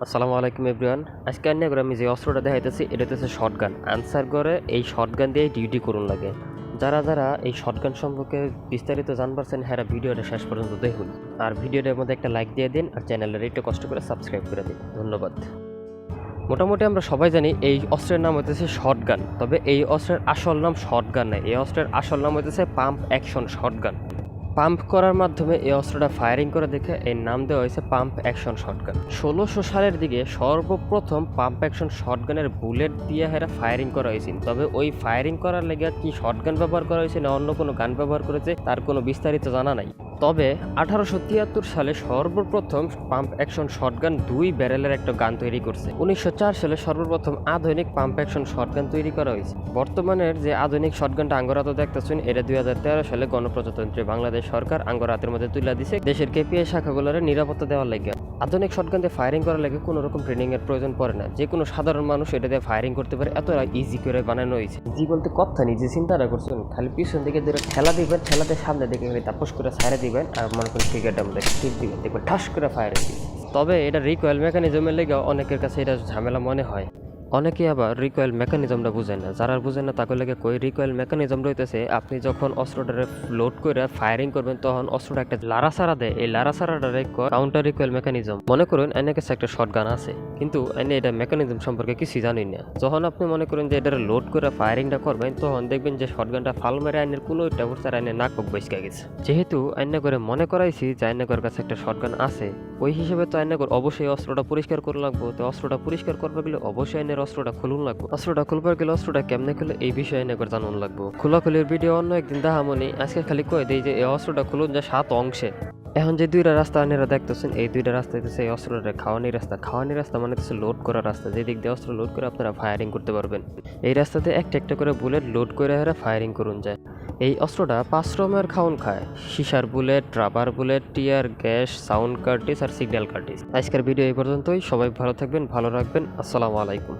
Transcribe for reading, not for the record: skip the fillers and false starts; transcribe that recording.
আসসালামু আলাইকুম এভরিওয়ান। আজকে আমি যে অস্ত্রটা দেখাইতেছি এটা হচ্ছে শটগান। আনসার করে এই শটগান দিয়ে ডিউটি করুন লাগে। যারা এই শটগান সম্পর্কে বিস্তারিত জানবার হ্যাঁ ভিডিওটা শেষ পর্যন্ত দেখুন। আর ভিডিওটার মধ্যে একটা লাইক দিয়ে দিন আর চ্যানেলের একটু কষ্ট করে সাবস্ক্রাইব করে দিন। ধন্যবাদ। মোটামুটি আমরা সবাই জানি এই অস্ত্রের নাম হইতেছে শটগান, তবে এই অস্ত্রের আসল নাম শটগান নয়। এই অস্ত্রের আসল নাম হইতেছে পাম্প অ্যাকশন শটগান। পাম্প করার মাধ্যমে এই অস্ত্রটা ফায়ারিং করে দেখে এর নাম দেওয়া হয়েছে পাম্প অ্যাকশন শটগান। 1600 সালের দিকে সর্বপ্রথম পাম্প অ্যাকশন শটগানের বুলেট দিয়ে হেরা ফায়ারিং করা হয়েছিল। তবে ওই ফায়ারিং করার লেগে কি শটগান ব্যবহার করা হয়েছে না অন্য কোনো গান ব্যবহার করেছে তার কোনো বিস্তারিত জানা নাই। তবে 1873 সালে সর্বপ্রথম পাম্প অ্যাকশন শটগান 2 ব্যারেলের একটা গান তৈরি করছে। 1904 সালে সর্বপ্রথম আধুনিক পাম্প অ্যাকশন শটগান তৈরি করা হয়েছে। বর্তমানের যে আধুনিক শটগানটা আঙ্গরাতে দেখতেছেন এটা 2013 সালে গণপ্রজাতন্ত্রী বাংলাদেশ সরকার আঙ্গরাতের মধ্যে তুলে দিছে দেশের কেপিএ শাখাগুলোর নিরাপত্তা দেওয়ার লাগে। আধুনিক শটগান দিয়ে ফায়ারিং করার লাগে কোনো রকম ট্রেনিং এর প্রয়োজন পড়ে না। যে কোনো সাধারণ মানুষ এটা দিয়ে ফায়ারিং করতে পারে, এত ইজি করে বানানো হয়েছে। ইজি বলতে কথা নিজে চিন্তাটা করছেন, খালি পিছন দিকে ধরে ঠেলা দিবেন, ঠেলাতে সামনে দিকে খালি তাপস করে ছাড়ে দিবেন আর মনে করেন ক্রিকেটের মধ্যে টিপ দিবেন, দেখবেন ঠাস করে ফায়ারিং দিবেন। তবে এটা রিকয়েল মেকানিজমের লেগে অনেকের কাছে এটা ঝামেলা মনে হয়। অনেকে আবার রিকয়েল মেকানিজমটা বুঝেন না। যারা বুঝেন না তাকে লেগে কই রিকয়েল মেকানিজম রইতেছে আপনি যখন অস্ত্রটারে লোড করে ফায়ারিং করবেন তখন অস্ত্রটা একটা লাড়াছাড়া দেয়। এই লাড়াছাড়াটারে কাউন্টার রিকয়েল মেকানিজম। মনে করুন এর কাছে একটা শটগান আছে কিন্তু এনে এটা মেকানিজম সম্পর্কে কিছু জানেন না। যখন আপনি মনে করেন যে এটা লোড করে ফায়ারিংটা করবেন তখন দেখবেন যে শটগানটা ফাল মেরে আইনের কোনো একটা উঠছে আর আইনের নাক বসকে গেছে। যেহেতু আইনে করে মনে করাইছি যে আইনের কাছে একটা শটগান আছে, ওই হিসেবে তো আইনে অবশ্যই অস্ত্রটা পরিষ্কার করে লাগবো। তো অস্ত্রটা পরিষ্কার করবে গেলে অবশ্যই আইনের অস্ত্রটা খুলুন লাগবো। অস্ত্রটা খুলবার গেলে অস্ত্রটা কেমনে খুলে এই বিষয়ে আইনে করে জানুন লাগবো। খোলাখুলির ভিডিও অন্য একদিন দেখামনি। আজকে খালি কয়ে দিই যে এই অস্ত্রটা খুলুন যা 7 অংশে। এখন যে 2টা রাস্তা আপনারা দেখতেছেন এই 2টা রাস্তা হইতেছে এই অস্ত্রটা খাওয়ানি রাস্তা। খাওয়ানি রাস্তা মানে হচ্ছে লোড করার রাস্তা, যে দিক দিয়ে অস্ত্র লোড করে আপনারা ফায়ারিং করতে পারবেন। এই রাস্তাতে একটা একটা করে বুলেট লোড করে হেরা ফায়ারিং করুন যায়। এই অস্ত্রটা 5 রকমের খাউন খায়: সিসার bullet, rubber bullet, tear gas, sound cartridge আর সিগন্যাল কার্টিস। আজকের ভিডিও এই পর্যন্তই। সবাই ভালো থাকবেন, ভালো রাখবেন। আসসালামু আলাইকুম।